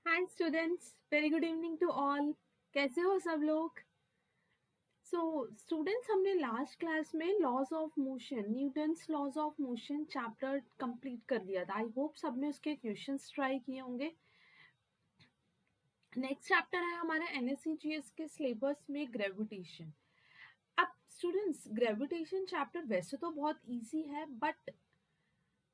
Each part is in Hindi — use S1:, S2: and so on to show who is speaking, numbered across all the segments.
S1: Hi students, very good evening to all. कैसे हो सब लोग? सो स्टूडेंट्स, हमने लास्ट क्लास में laws of motion, Newton's laws of motion chapter complete कर लिया था। आई होप सबने उसके क्वेश्चंस ट्राई किए होंगे। नेक्स्ट चैप्टर है हमारा एनएससीजीएस के सिलेबस में ग्रेविटेशन। अब स्टूडेंट्स, ग्रेविटेशन चैप्टर वैसे तो बहुत इजी है, बट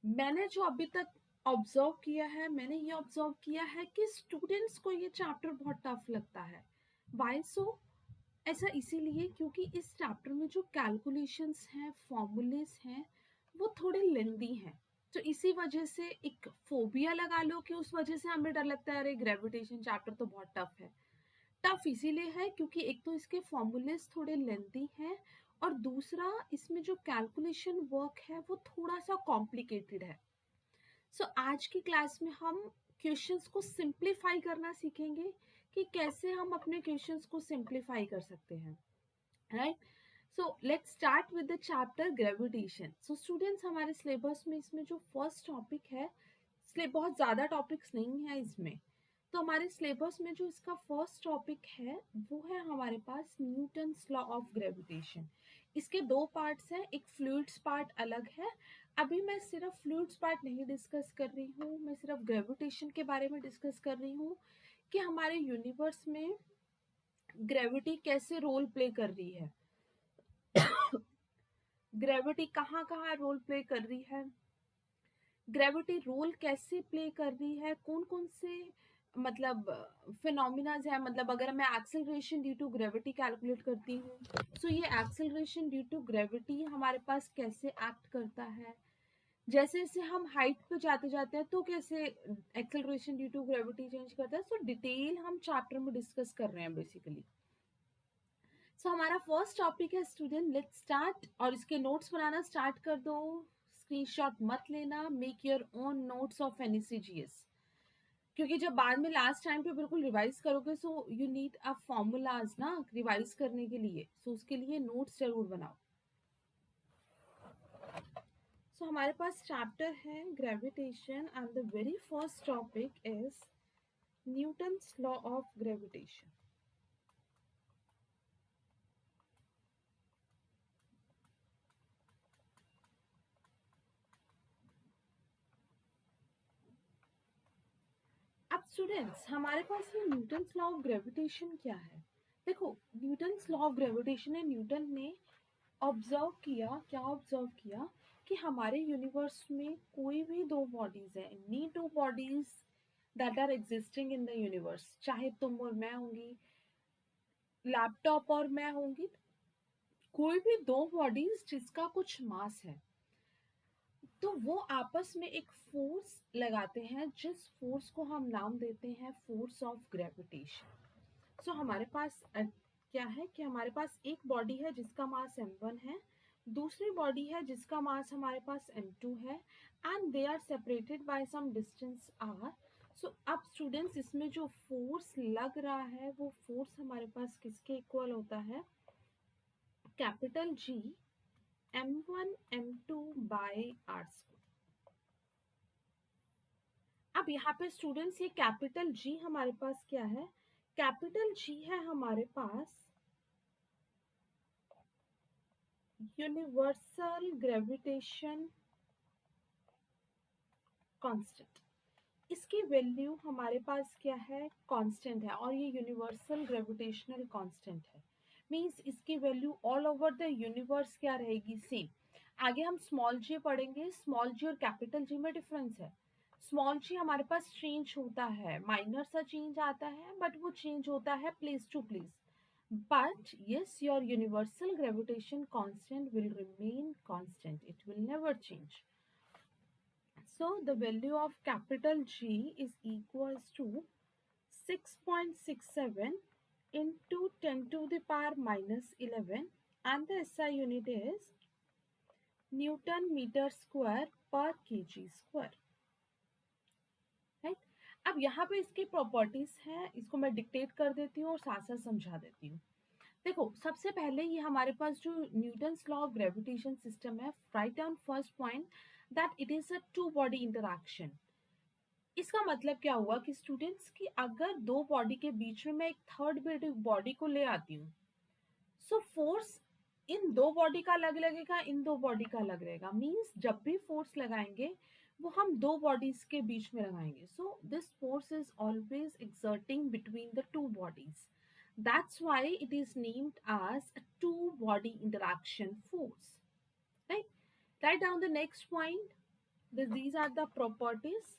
S1: मैंने जो अभी तक ऑब्जर्व किया है, मैंने ये ऑब्जर्व किया है कि स्टूडेंट्स को ये चैप्टर बहुत टफ लगता है। वाई सो? ऐसा इसीलिए क्योंकि इस चैप्टर में जो कैलकुलेशंस हैं, फॉर्मूलेस हैं, वो थोड़े लेंदी हैं। तो इसी वजह से एक फोबिया लगा लो कि उस वजह से हमें डर लगता है, अरे ग्रेविटेशन चैप्टर तो बहुत टफ है। टफ इसीलिए है क्योंकि एक तो इसके फॉर्मूलेस थोड़े लेंदी हैं, और दूसरा इसमें जो कैलकुलेशन वर्क है वो थोड़ा सा कॉम्प्लिकेटेड है। सो आज की क्लास में हम क्वेश्चंस को सिंप्लीफाई करना सीखेंगे कि कैसे हम अपने क्वेश्चंस को सिंप्लीफाई कर सकते हैं, right? So let's start with the chapter gravitation. So students, हमारे सिलेबस में इसमें जो फर्स्ट टॉपिक है, बहुत ज़्यादा टॉपिक्स नहीं है इसमें, तो हमारे सिलेबस में जो इसका फर्स्ट टॉपिक है वो है हमारे पास न्यूटन्स लॉ ऑफ ग्रेविटेशन। इसके दो पार्ट्स हैं, एक फ्लूइड्स पार्ट अलग है। अभी मैं सिर्फ फ्लूइड्स पार्ट नहीं डिस्कस कर रही हूँ, मैं सिर्फ ग्रेविटेशन के बारे में डिस्कस कर रही हूँ कि हमारे यूनिवर्स में ग्रेविटी कैसे रोल प्ले कर रही है, ग्रेविटी कहाँ कहाँ रोल प्ले कर रही है, ग्रेविटी रोल कैसे प्ले कर रही है, कौन कौन से मतलब फिनोमिनाज है। मतलब अगर मैं acceleration due to gravity calculate करती हूँ, सो ये एक्सेलरेशन ड्यू टू ग्रेविटी हमारे पास कैसे एक्ट करता है। जैसे जैसे हम हाइट पे जाते जाते हैं तो कैसे acceleration due to gravity change करता है। सो डिटेल हम चैप्टर में डिस्कस कर रहे हैं बेसिकली। सो हमारा फर्स्ट टॉपिक है स्टूडेंट, लेट्स स्टार्ट। और इसके नोट्स बनाना स्टार्ट कर दो, स्क्रीनशॉट मत लेना, make your own notes of NSCGS, क्योंकि जब बाद में लास्ट टाइम पे बिल्कुल रिवाइज करोगे, so you need a formulas ना रिवाइज करने के लिए, सो उसके लिए नोट्स जरूर बनाओ। सो हमारे पास चैप्टर है gravitation and the very first topic is Newton's law of gravitation. अब स्टूडेंट्स, हमारे पास ये न्यूटन्स लॉ ऑफ ग्रेविटेशन क्या है? देखो, न्यूटन्स लॉ ऑफ ग्रेविटेशन है, न्यूटन ने ऑब्जर्व किया, क्या ऑब्जर्व किया कि हमारे यूनिवर्स में कोई भी दो बॉडीज है, any two bodies that are existing in the universe, चाहे तुम और मैं होंगी, लैपटॉप और मैं होंगी, कोई भी दो बॉडीज जिसका कुछ मास है, तो वो आपस में एक फोर्स लगाते हैं, जिस फोर्स को हम नाम देते हैं फोर्स ऑफ ग्रेविटेशन। सो हमारे पास क्या है कि हमारे पास एक बॉडी है जिसका मास m1 है, दूसरी बॉडी है जिसका मास हमारे पास m2 है, and they are separated by some distance r। So अब स्टूडेंट्स, इसमें जो फोर्स लग रहा है वो फोर्स हमारे पास किसके इक्वल होता है? Capital G m1 m2 by r square. अब यहाँ पे स्टूडेंट्स, ये कैपिटल G हमारे पास क्या है? कैपिटल G है हमारे पास यूनिवर्सल ग्रेविटेशन कांस्टेंट। इसकी वैल्यू हमारे पास क्या है? कांस्टेंट है, और ये यूनिवर्सल ग्रेविटेशनल कांस्टेंट है। मींस इसकी value all over the universe क्या रहेगी? सेम। आगे हम स्मॉल जी पढ़ेंगे, स्मॉल जी और कैपिटल जी में डिफरेंस है। स्मॉल जी हमारे पास चेंज होता है, माइनर सा चेंज आता है, बट वो चेंज होता है place to place. But yes, your universal gravitation constant will remain constant. It will never change. So the value of capital G is equals to 6.67 into 10 to the power minus 11, and the SI unit is Newton meter square per kg square. Right? अब यहाँ पे इसकी प्रॉपर्टीज हैं, इसको मैं डिक्टेट कर देती हूँ और साथ साथ समझा देती हूँ। देखो, सबसे पहले ये हमारे पास जो Newton's law of gravitation system है, write down first point that it is a two body interaction. इसका मतलब क्या हुआ कि स्टूडेंट्स की अगर दो बॉडी के बीच में मैं एक थर्ड बॉडी को ले आती हूँ, सो फोर्स इन दो बॉडी का अलग लगेगा, इन दो बॉडी का अलग रहेगा। मीन्स जब भी फोर्स लगाएंगे वो हम दो बॉडीज के बीच में लगाएंगे। So this force is always exerting between the two bodies. That's why it is named as a two body interaction force. Right? Write down the next point. These are the properties.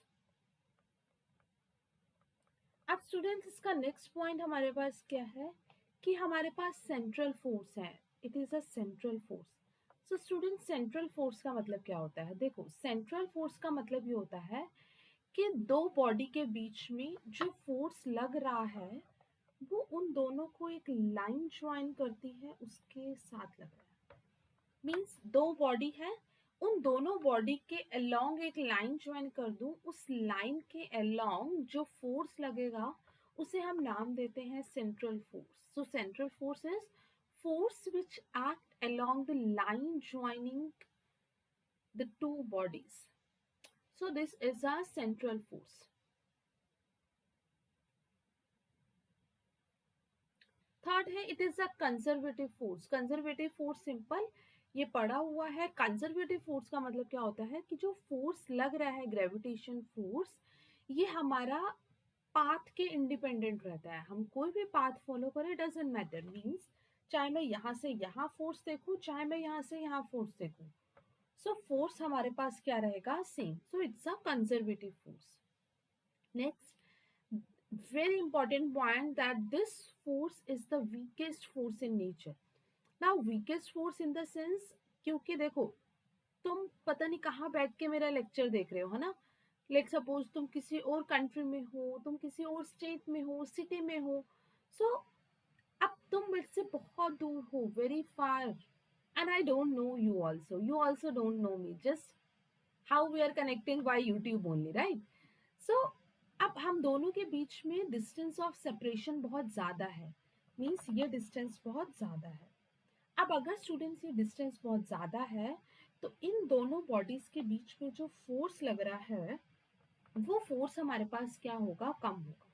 S1: अब स्टूडेंट्स इसका नेक्स्ट पॉइंट हमारे पास क्या है कि हमारे पास सेंट्रल फोर्स है। It is a central force. So student, central force का मतलब क्या होता है? देखो, सेंट्रल फोर्स का मतलब ये होता है कि दो बॉडी के बीच में जो फोर्स लग रहा है वो उन दोनों को एक लाइन ज्वाइन करती है, उसके साथ लग रहा है। मीन्स दो बॉडी है, उन दोनों बॉडी के अलोंग एक लाइन ज्वाइन कर दूं, उस लाइन के अलोंग जो फोर्स लगेगा उसे हम नाम देते हैं central force. So central force is force which act along the line joining the two bodies. So this is a central force. Third है, it is a conservative force. Conservative force simple ये पढ़ा हुआ है। कंजर्वेटिव फोर्स का मतलब क्या होता है कि जो फोर्स लग रहा है, ग्रेविटेशन फोर्स, ये हमारा पाथ के इंडिपेंडेंट रहता है। हम कोई भी पाथ फॉलो करें, डजेंट मैटर। मीन्स चाहे मैं यहाँ से यहाँ फोर्स देखूं, चाहे मैं यहाँ से यहाँ फोर्स देखूं, सो फोर्स हमारे पास क्या रहेगा? Same. So it's a conservative force. Next, very important point, that this force is the weakest force in nature. Now weakest force in the sense, क्योंकि देखो, तुम पता नहीं कहाँ बैठ के मेरा लेक्चर देख रहे हो, है ना? लेट सपोज तुम किसी और कंट्री में हो, तुम किसी और स्टेट में हो, सिटी में हो। सो अब तुम मेरे से बहुत दूर हो, very far, and I don't know you also, you also don't know me, just how we are connecting by YouTube only, right? So अब हम दोनों के बीच में डिस्टेंस ऑफ सेपरेशन बहुत ज़्यादा है। मीन्स ये डिस्टेंस बहुत ज़्यादा है। अब अगर स्टूडेंट्स ये डिस्टेंस बहुत ज़्यादा है तो इन दोनों बॉडीज के बीच में जो फोर्स लग रहा है वो फोर्स हमारे पास क्या होगा? कम होगा।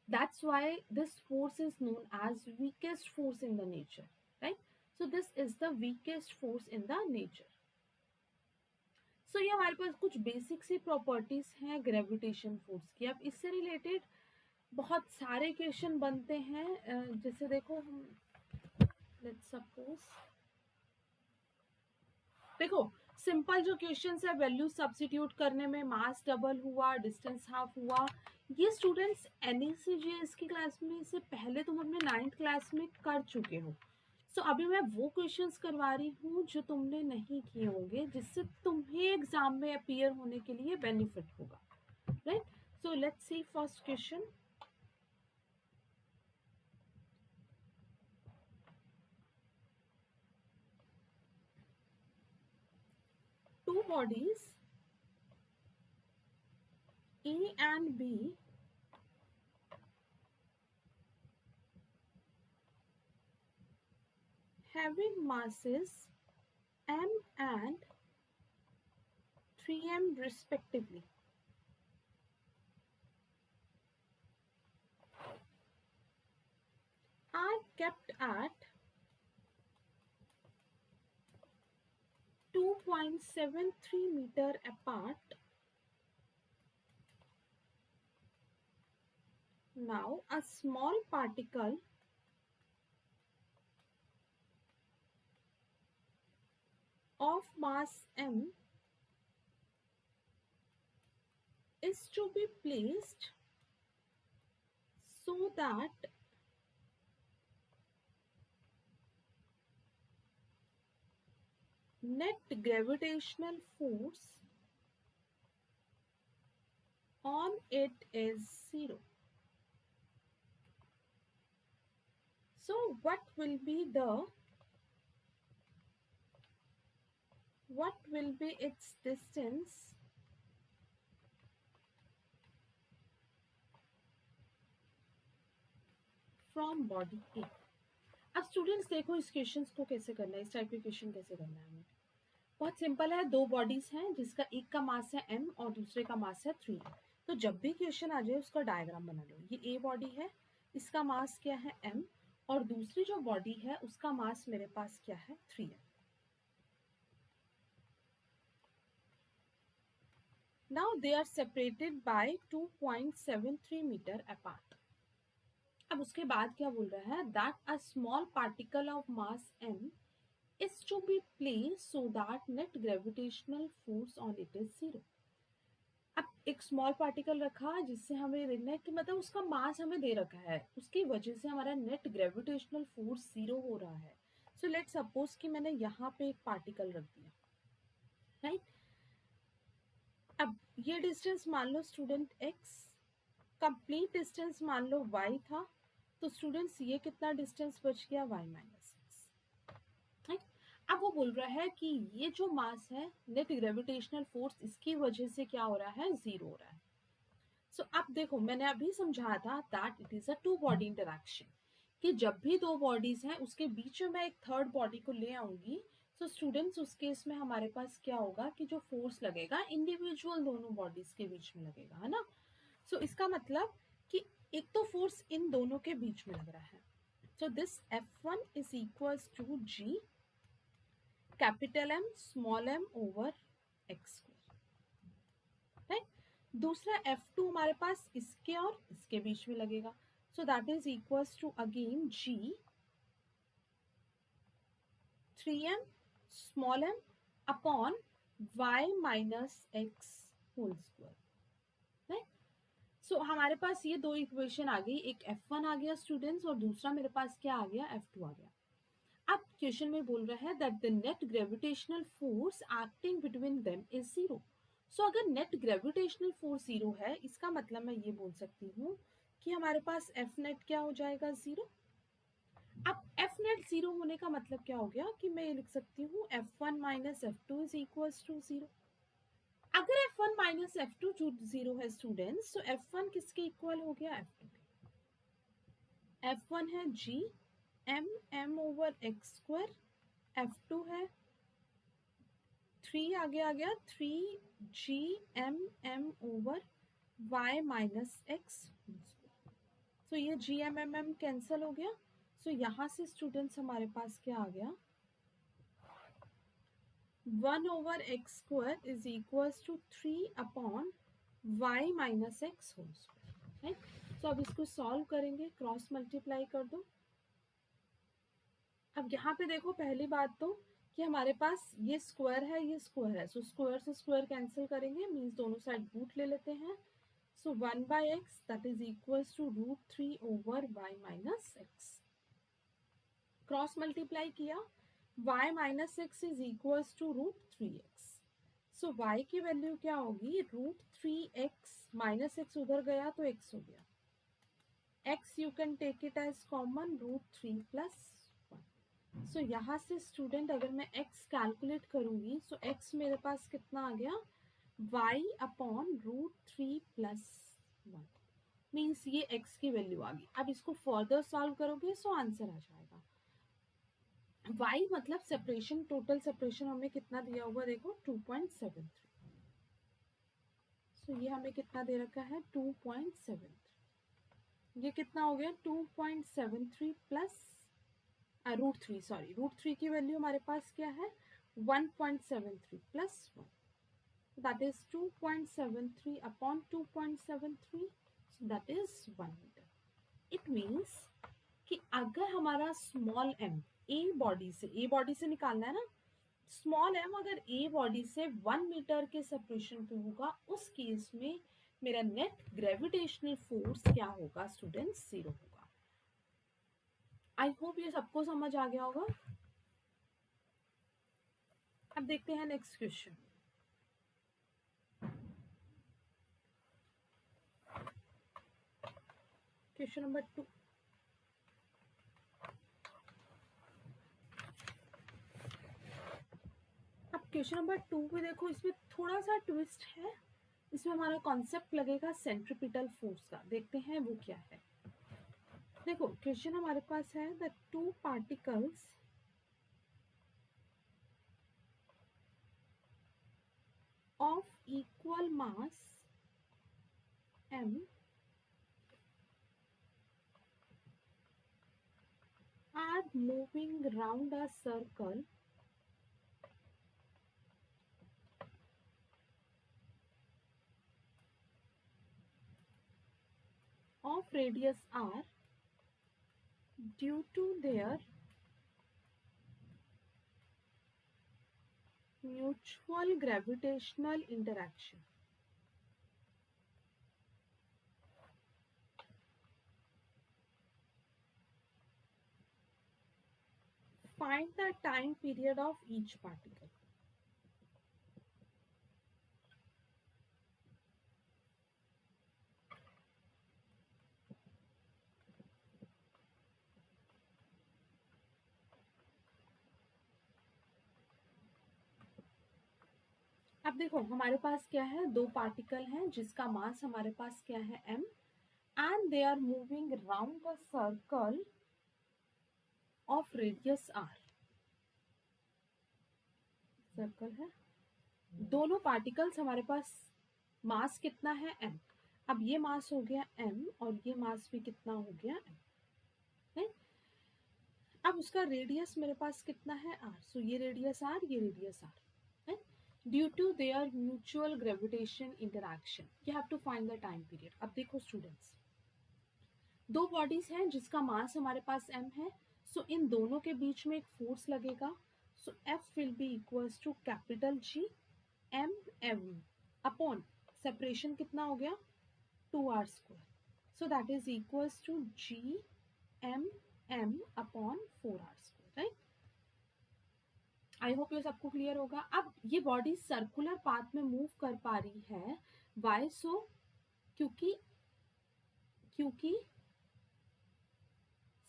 S1: That's why this force is known as weakest force in the nature, right? So this is the weakest force in the nature. So ये हमारे पास कुछ बेसिक सी प्रॉपर्टीज हैं ग्रेविटेशन फोर्स की। अब इससे रिलेटेड बहुत सारे क्वेश्चन बनते हैं। जैसे देखो, हम लेट्स सपोज, देखो सिंपल जो क्वेश्चन है, वैल्यू सब्स्टिट्यूट करने में मास डबल हुआ, डिस्टेंस हाफ हुआ, ये स्टूडेंट्स एनएससीजीएस की क्लास में से पहले तुम अपने 9th क्लास में कर चुके हो। सो अभी मैं वो क्वेश्चंस करवा रही हूँ जो तुमने नहीं किए होंगे, जिससे तुम्हें एग्जाम में अपीयर होने के लिए बेनिफिट होगा, right? So let's C first question. Two bodies A and B having masses m and 3m respectively are kept at 2.73 meter apart. Now a small particle of mass m is to be placed so that net gravitational force on it is 0. So what will be its distance from body A? अब स्टूडेंट्स देखो, इस क्वेश्चन को कैसे करना है, इस टाइप के क्वेश्चन कैसे करना है हमें। बहुत सिंपल है, दो बॉडीज हैं जिसका एक का मास है m और दूसरे का मास है 3। तो जब भी क्वेश्चन आ जाए उसका डायग्राम बना लो। ये ए बॉडी है, इसका मास क्या है m, और दूसरी जो बॉडी है उसका मास मेरे पास क्या है 3 है। Now they are separated by 2.73 metre apart. अब उसके बाद क्या बोल रहा है, that a small particle of mass m is to be placed so that net gravitational force on it is 0। अब एक स्मॉल पार्टिकल रखा जिससे हमें देखना है कि मतलब उसका मास हमें दे रखा है, उसकी वजह से हमारा नेट ग्रेविटेशनल फोर्स 0 हो रहा है। सो लेट सपोज कि मैंने यहाँ पे एक पार्टिकल रख दिया, राइट। अब ये डिस्टेंस मान लो स्टूडेंट x, कंप्लीट डिस्टेंस मान लो y था, तो स्टूडेंट्स ये कितना डिस्टेंस बच गया y माइनस एक्स। अब वो बोल रहा है कि ये जो मास है नेट ग्रेविटेशनल फोर्स इसकी वजह से क्या हो रहा है, 0 हो रहा है। सो अब देखो मैंने अभी समझाया था that it is a two body interaction, कि जब भी दो बॉडीज हैं उसके बीच में मैं एक थर्ड बॉडी को ले आऊंगी। सो स्टूडेंट्स उस केस में हमारे पास क्या होगा कि जो फोर्स लगेगा इंडिविजुअल दोनों बॉडीज के बीच में लगेगा, है ना। सो इसका मतलब कि एक तो फोर्स इन दोनों के बीच में लग रहा है। So this F1 is equals to G capital M small m over x square, right. दूसरा F2 हमारे पास इसके और इसके बीच में लगेगा। So that is equals to again G 3m small m upon y minus x whole square, right. So हमारे पास ये दो इक्वेशन आ गई, एक F1 आ गया स्टूडेंट्स और दूसरा मेरे पास क्या आ गया, F2 आ गया। अब क्वेश्चन में बोल रहा है that the net gravitational force acting between them is 0। सो अगर नेट ग्रेविटेशनल फोर्स 0 है, इसका मतलब मैं ये बोल सकती हूँ कि हमारे पास F नेट क्या हो जाएगा, 0। अब F नेट 0 होने का मतलब क्या हो गया कि मैं ये लिख सकती हूँ F1 minus F2 is equals to 0। अगर F1 माइनस F2 0 है स्टूडेंट्स, तो F1 किसके इक्वल हो गया, F2 के। F1 है G m over x square, F2 है 3 आगे आ गया 3 g over y minus x. So ये g कैंसल हो गया। सो यहाँ से स्टूडेंट्स हमारे पास क्या आ गया, 1 over x square is equals to 3 upon y minus x whole square, right. So अब इसको सॉल्व करेंगे, क्रॉस मल्टीप्लाई कर दो। अब यहाँ पे देखो पहली बात तो कि हमारे पास ये स्क्वायर है, ये स्क्वायर है। सो स्क्वायर से स्क्वायर कैंसिल करेंगे, मीन्स दोनों साइड रूट ले लेते हैं। So 1 by x that is equals to √3 over y minus x. Cross multiply किया, y minus x is equals to √3x। So y की वैल्यू क्या होगी, √3x माइनस एक्स उधर गया तो x हो गया, x you can take it as common √3 plus. So यहाँ से स्टूडेंट अगर मैं x कैलकुलेट करूंगी, सो x मेरे पास कितना आ गया, y अपॉन √3 प्लस 1, मीन्स ये x की वैल्यू आ गई। अब इसको फर्दर सॉल्व करोगे सो आंसर आ जाएगा। y मतलब सेपरेशन, टोटल सेपरेशन हमें कितना दिया हुआ देखो 2.73। सो ये हमें कितना दे रखा है 2.73, ये कितना हो गया 2.73 प्लस √3, सॉरी √3 की वैल्यू हमारे पास क्या है 1.73 plus 1, that is 2.73 upon 2.73, that is 1 metre. It means कि अगर हमारा स्मॉल m ए बॉडी से निकालना है ना, स्मॉल m अगर ए बॉडी से 1 मीटर के सेपरेशन पे होगा, उस केस में मेरा नेट ग्रेविटेशनल फोर्स क्या होगा स्टूडेंट्स, 0 होगा। आई होप ये सबको समझ आ गया होगा। अब देखते हैं नेक्स्ट क्वेश्चन। Question number 2। अब क्वेश्चन नंबर 2 पे देखो, इसमें थोड़ा सा ट्विस्ट है। इसमें हमारा कॉन्सेप्ट लगेगा सेंट्रीपिटल फोर्स का, देखते हैं वो क्या है। देखो क्वेश्चन हमारे पास है the two particles of equal mass m are moving round a circle of radius r due to their mutual gravitational interaction. Find the time period of each particle. अब देखो हमारे पास क्या है, दो पार्टिकल हैं जिसका मास हमारे पास क्या है m, and they are moving round a circle of radius r. Circle है, दोनों पार्टिकल्स हमारे पास मास कितना है m. अब ये मास हो गया m और ये मास भी कितना हो गया m है. अब उसका रेडियस मेरे पास कितना है r. सो ये रेडियस r, ये रेडियस r है. Due to their mutual gravitation interaction you have to find the time period. अब देखो स्टूडेंट्स, दो बॉडीज हैं जिसका मास हमारे पास m है. सो इन दोनों के बीच में एक फोर्स लगेगा. So F will be equals to capital G m m upon separation कितना हो गया 2r². So that is equals to G m m upon 4r². Right, I hope ये सबको क्लियर होगा. अब ये बॉडी सर्कुलर पाथ में मूव कर पा रही है. Why so? क्योंकि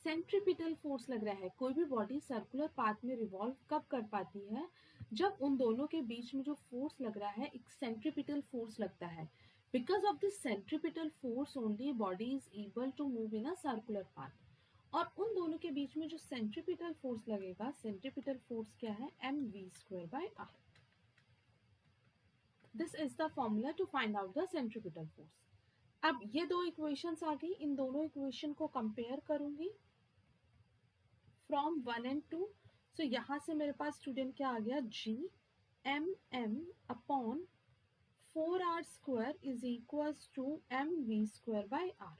S1: सेंट्रीपिटल फोर्स लग रहा है. कोई भी बॉडी सर्कुलर पाथ में रिवॉल्व कब कर पाती है? जब उन दोनों के बीच में जो फोर्स लग रहा है एक सेंट्रीपिटल फोर्स लगता है. Because of this centripetal force only body is able to move in a circular path. और उन दोनों के बीच में जो सेंट्रीपिटल फोर्स लगेगा, सेंट्रीपिटल फोर्स क्या है? mv²/r. This is the formula to find out the centripetal force. अब ये दो इक्वेशंस आ गई, इन दोनों इक्वेशन को कंपेयर करूंगी फ्रॉम 1 and 2. सो यहाँ से मेरे पास स्टूडेंट क्या आ गया? G m m upon 4r² is equals to mv²/r.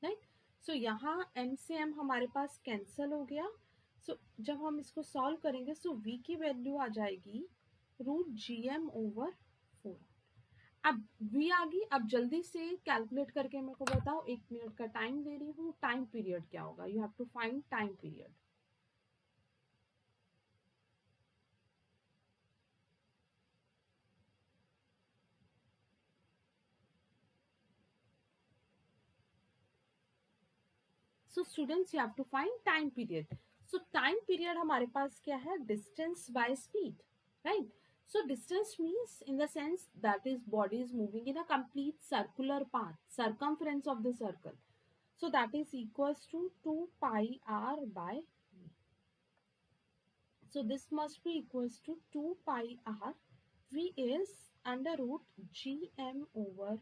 S1: Right, so यहाँ m से m हमारे पास कैंसल हो गया. सो जब हम इसको सॉल्व करेंगे सो v की वैल्यू आ जाएगी √gm/4r. अब v आ गई. अब जल्दी से कैलकुलेट करके मेरे को बताओ, 1 मिनट का टाइम दे रही हूँ, टाइम पीरियड क्या होगा? You have to find time period. So students you have to find time period. So time period हमारे पास क्या है? Distance by speed. Right, so distance means in the sense that is body is moving in a complete circular path, circumference of the circle. So that is equals to 2 pi r by v. So this must be equals to 2 pi r. V is under root gm/4r.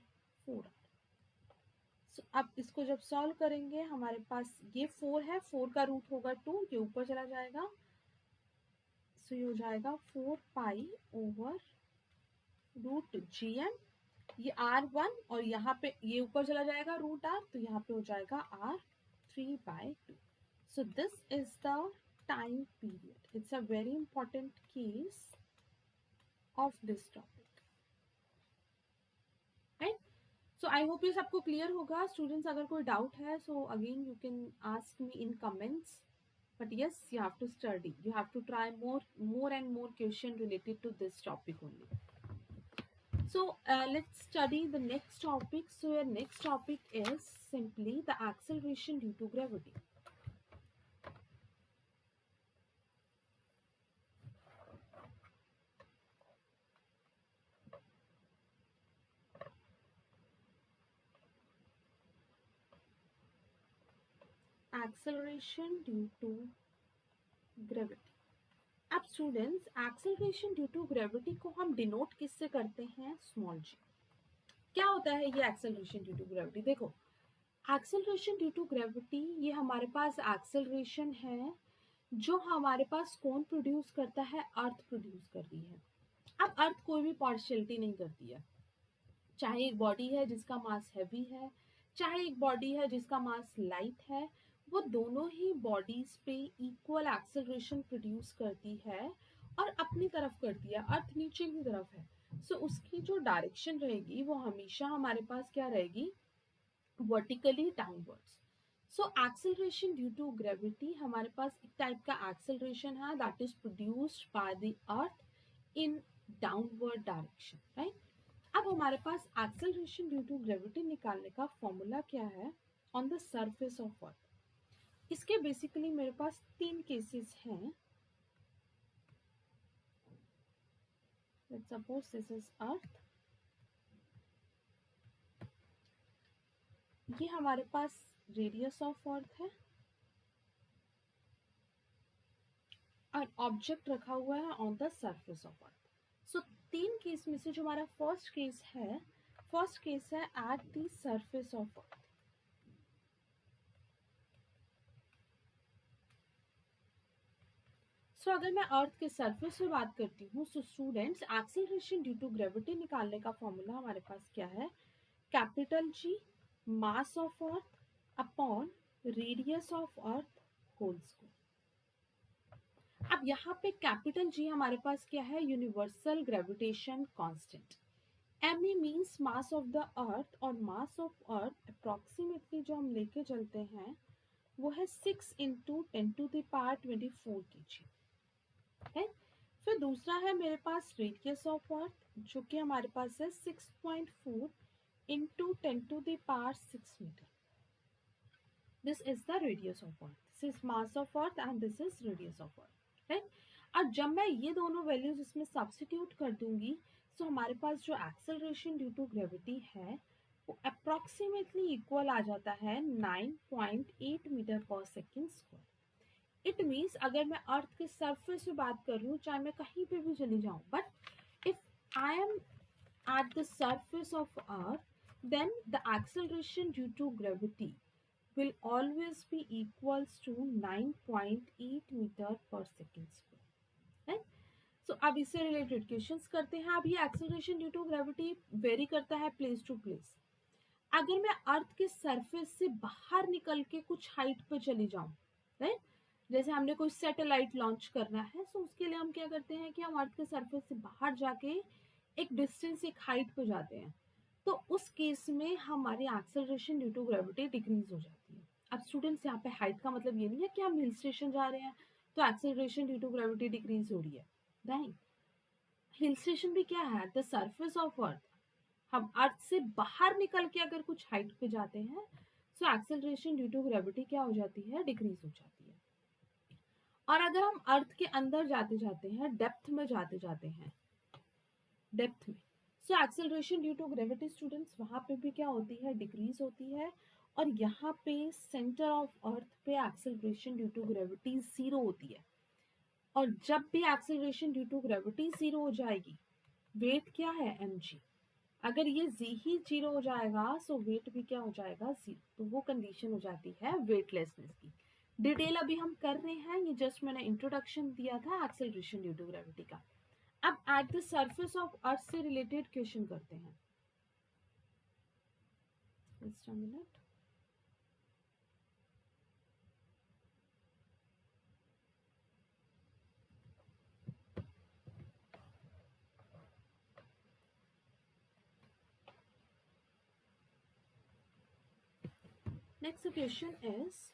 S1: So अब इसको जब सॉल्व करेंगे हमारे पास ये 4 है, 4 का रूट होगा 2, ये ऊपर चला जाएगा. सो ये हो जाएगा 4 पाई ओवर √gm. ये r1 और यहाँ पे ये ऊपर चला जाएगा √r, तो यहाँ पे हो जाएगा r3/2. So this is the time period. It's a very important case of this topic. Right, so I hope ये सबको क्लियर होगा. स्टूडेंट्स अगर कोई डाउट है so again you can ask me in comments. But yes, you have to study. You have to try more and more question related to this topic only. So let's study the next topic. So your next topic is simply the acceleration due to gravity. Acceleration due to gravity. अब students, acceleration due to gravity को हम डिनोट किससे करते हैं? Small g. क्या होता है ये एक्सेलरेशन ड्यू टू ग्रेविटी? देखो, एक्सेलरेशन ड्यू टू ग्रेविटी, ये हमारे पास एक्सेलरेशन है जो हमारे पास कौन प्रोड्यूस करता है? अर्थ प्रोड्यूस कर रही है। अब अर्थ कोई भी पार्शियलिटी नहीं करती है, चाहे एक बॉडी है जिसका मास हैवी है, चाहे एक बॉडी है जिसका मास लाइट है, वो दोनों ही बॉडीज पे इक्वल एक्सेलरेशन प्रोड्यूस करती है और अपनी तरफ करती है। अर्थ नीचे की तरफ है, सो उसकी जो डायरेक्शन रहेगी वो हमेशा हमारे पास क्या रहेगी? Vertically downwards. So acceleration due to gravity, हमारे पास एक टाइप का एक्सेलरेशन है that is produced by the earth in downward direction, right? अब हमारे पास एक्सेलरेशन ड्यू टू ग्रेविटी निकालने का फॉर्मूला क्या है? On the surface of earth. इसके बेसिकली मेरे पास तीन केसेस हैं। Let's suppose this is earth, ये हमारे पास रेडियस ऑफ अर्थ है और ऑब्जेक्ट रखा हुआ है on the surface of earth. So तीन केस में से जो हमारा फर्स्ट केस है, फर्स्ट केस है at the surface of earth. So अगर मैं अर्थ के सरफेस से बात करती हूँ, so students, acceleration due to gravity निकालने का फॉर्मूला हमारे पास क्या है? Capital G mass of earth upon radius of earth whole square. अब यहाँ पे कैपिटल जी हमारे पास क्या है? Universal gravitation constant. M E means mass of the earth, और मास ऑफ अर्थ अप्रोक्सीमेटली जो हम लेके चलते हैं वो है 6 इंटू 10⁻24 kg है। फिर दूसरा है मेरे पास रेडियस ऑफ अर्थ, जो कि हमारे पास है 6.4 into 10⁻6 metre. This is the radius of earth, this is mass of earth and this is radius of earth, right? अब जब मैं ये दोनों वैल्यूज इसमें सब्स्टिट्यूट कर दूंगी, तो हमारे पास जो एक्सेलरेशन ड्यू टू ग्रेविटी है वो अप्रोक्सीमेटली इक्वल आ जाता है 9.8 मीटर पर सेकेंड स्क्वायर। इट मीन्स अगर मैं अर्थ के सरफेस से बात कर रही हूँ, चाहे मैं कहीं पे भी चली जाऊँ, but if I am at the surface of earth, then the acceleration due to gravity will always be equals to 9.8 meter per second square, right? So अब इससे रिलेटेड क्वेश्चंस करते हैं। अब ये acceleration due to gravity vary करता है प्लेस टू प्लेस। अगर मैं अर्थ के सरफेस से बाहर निकल के कुछ हाइट पे चली जाऊं, राइट? जैसे हमने कोई सैटेलाइट लॉन्च करना है, सो उसके लिए हम क्या करते हैं कि हम अर्थ के सरफेस से बाहर जाके एक डिस्टेंस, एक हाइट पे जाते हैं, तो उस केस में हमारी acceleration due to gravity decrease हो जाती है। अब स्टूडेंट्स, यहाँ पे हाइट का मतलब ये नहीं है कि हम हिल स्टेशन जा रहे हैं तो acceleration due to gravity decrease हो रही है, नहीं। हिल स्टेशन भी क्या है? The surface of earth. हम अर्थ से बाहर निकल के अगर कुछ हाइट पे जाते हैं, so acceleration due to gravity क्या हो जाती है? डिक्रीज हो जाती है। और अगर हम अर्थ के अंदर जाते जाते हैं, डेप्थ में जाते जाते हैं, डेप्थ में, so acceleration due to gravity students वहां पे भी क्या होती है? डिक्रीज होती है। और यहाँ पे सेंटर ऑफ अर्थ पे acceleration due to gravity zero होती है। और जब भी acceleration due to gravity zero हो जाएगी, वेट क्या है? mg। अगर ये जी ही जीरो हो जाएगा, सो वेट भी क्या हो जाएगा? जीरो। तो वो कंडीशन हो जाती है वेटलेसनेस की। डिटेल अभी हम कर रहे हैं, ये जस्ट मैंने इंट्रोडक्शन दिया था एक्सेलरेशन ड्यू टू ग्रेविटी का। अब एट द सरफेस ऑफ अर्थ से रिलेटेड क्वेश्चन करते हैं। Just a minute. Next question is,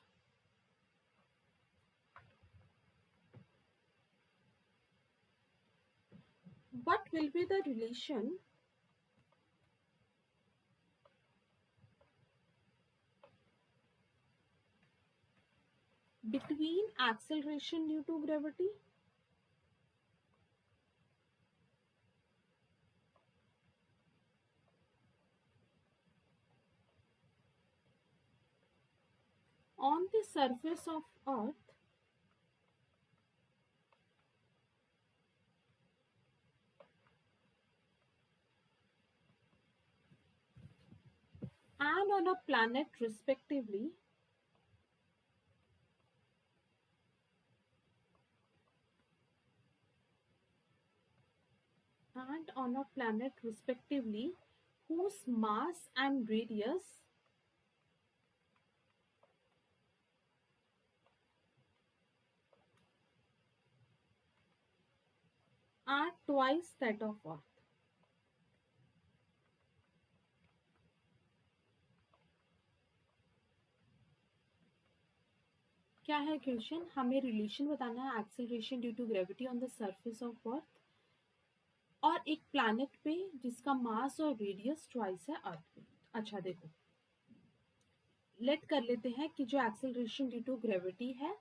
S1: what will be the relation between acceleration due to gravity on the surface of earth found on a planet respectively and on a planet respectively whose mass and radius are twice that of Earth. क्या है क्वेश्चन? हमें रिलेशन बताना है acceleration due to gravity on the surface of earth और एक प्लैनेट पे जिसका मास और रेडियस ट्वाइस है अर्थ पे। अच्छा देखो, लेट कर लेते हैं कि जो एक्सेलरेशन ड्यू टू ग्रेविटी है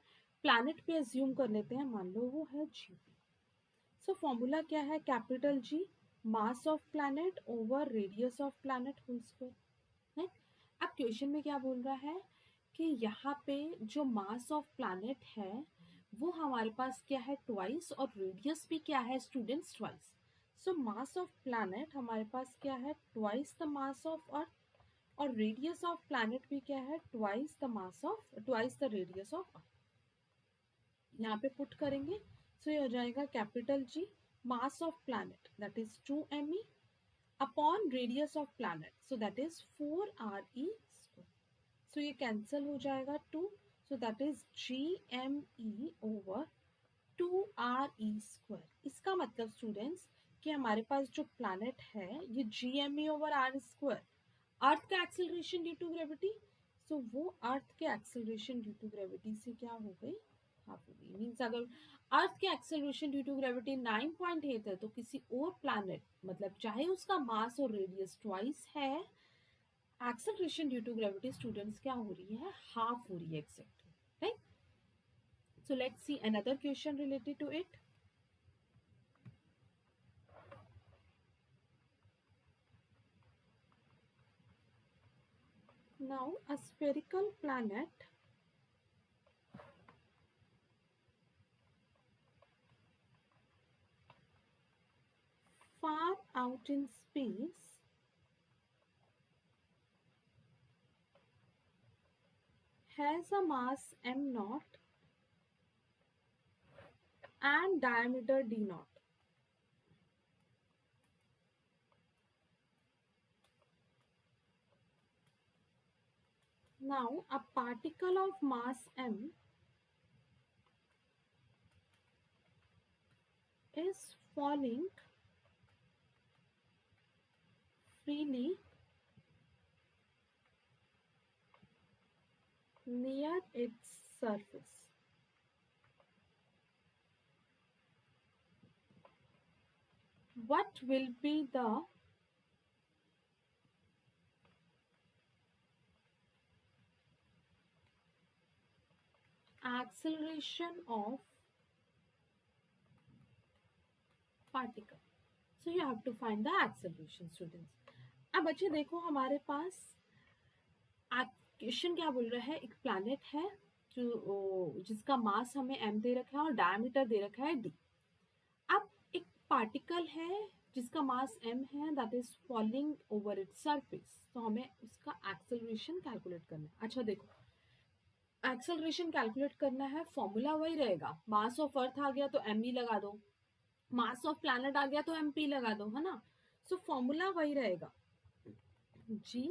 S1: प्लैनेट पे अज्यूम कर लेते हैं, मान लो वो है जी। सो फॉर्मूला क्या है? Capital G, mass of planet over radius of planet whole square है। अब क्वेश्चन में क्या बोल रहा है कि यहाँ पे जो मास ऑफ प्लैनेट है वो हमारे पास क्या है? ट्वाइस, और रेडियस भी क्या है students? Twice. So mass of planet हमारे पास क्या है? Twice the mass of earth, और रेडियस ऑफ प्लैनेट भी क्या है? Twice the radius of earth. यहाँ पे पुट करेंगे सो ये हो जाएगा capital G, mass of planet that is 2 me upon radius of planet so that is 4re square. So ये कैंसिल हो जाएगा 2, so that is GME over 2re square. इसका मतलब स्टूडेंट्स कि हमारे पास जो प्लैनेट है ये GME ओवर आर स्क्वायर, अर्थ का एक्सेलरेशन ड्यू टू ग्रेविटी, सो वो अर्थ के एक्सेलरेशन ड्यू टू ग्रेविटी से क्या हो गई? हाफ हो गई। मीन्स अगर अर्थ के एक्सेलरेशन ड्यू टू ग्रेविटी 9.8 है तो किसी और प्लैनेट मतलब चाहे उसका मास और रेडियस ट्वाइस है, acceleration due to gravity students क्या हो रही है? हाफ हो रही है exactly, right? So let's see another question related to it. Now a spherical planet far out in space has a mass m0 and diameter d0. Now a particle of mass m is falling freely near its surface. What will be the acceleration of particle? So you have to find the acceleration students. अब बच्चे देखो हमारे पास क्वेश्चन क्या बोल रहा है, एक प्लैनेट है जो जिसका मास हमें m दे रखा है और डायमीटर दे रखा है d। अब एक पार्टिकल है जिसका मास m है that is falling over its surface, तो हमें उसका एक्सेलरेशन कैलकुलेट करना है। अच्छा देखो, एक्सेलरेशन कैलकुलेट करना है, फॉर्मूला वही रहेगा, मास ऑफ अर्थ आ गया तो m लगा दो, मास ऑफ प्लैनेट आ गया तो mp लगा दो, है ना? सो फॉर्मूला वही रहेगा, g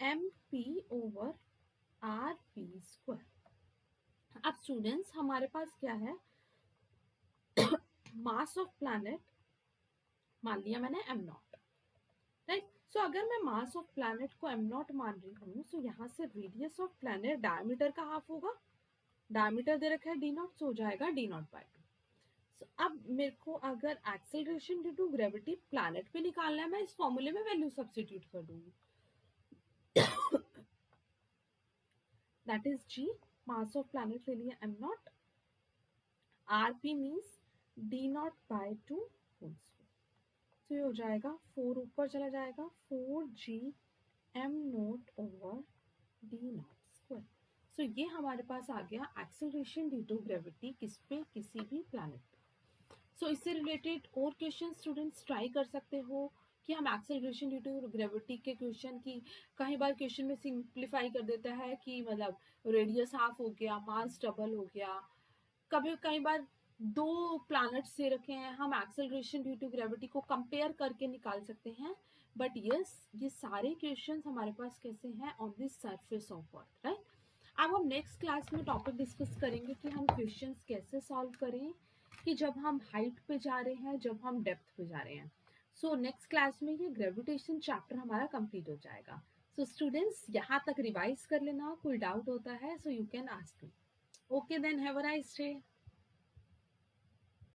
S1: mp over R P square. अब स्टूडेंट्स हमारे पास क्या है? मास ऑफ प्लैनेट मान लिया मैंने m0, राइट? सो अगर मैं मास ऑफ प्लैनेट को m0 मान रही हूँ, सो यहाँ से रेडियस ऑफ प्लैनेट डायमीटर का हाफ होगा, डायमीटर दे रखा है d0, सो हो जाएगा d0/2। सो अब मेरे को अगर acceleration due to gravity planet पे निकालना है, मैं इस फॉर्मूले में वैल्यू सब्स्टिट्यूट कर दूंगी, that is g, mass of planet ले लिया m0, rp means d0/2 whole square. तो ये हो जाएगा 4 ऊपर चला जाएगा, 4g m0 over d0 square. So ये हमारे पास आ गया एक्सेलरेशन ड्यू टू ग्रेविटी किस पे? किसी भी प्लैनेट पे। सो इससे रिलेटेड और क्वेश्चन स्टूडेंट्स ट्राई कर सकते हो, कि हम एक्सेलरेशन ड्यू टू ग्रेविटी के क्वेश्चन की कई बार क्वेश्चन में सिंप्लीफाई कर देता है कि मतलब रेडियस हाफ हो गया, मास डबल हो गया। कभी कई बार दो प्लैनेट्स दे रखे हैं, हम एक्सेलरेशन ड्यू टू ग्रेविटी को कंपेयर करके निकाल सकते हैं। बट यस, ये सारे क्वेश्चंस हमारे पास कैसे हैं, on the surface of earth, right. अब हम नेक्स्ट क्लास में टॉपिक डिस्कस करेंगे कि हम क्वेश्चंस कैसे सॉल्व करें, कि जब हम हाइट पे जा रहे हैं, जब हम डेप्थ पे जा रहे हैं। सो नेक्स्ट क्लास में ये ग्रेविटेशन चैप्टर हमारा कंप्लीट हो जाएगा। सो स्टूडेंट्स, यहाँ तक रिवाइज कर लेना, कोई डाउट होता है so you can ask me. Okay then, have a nice day.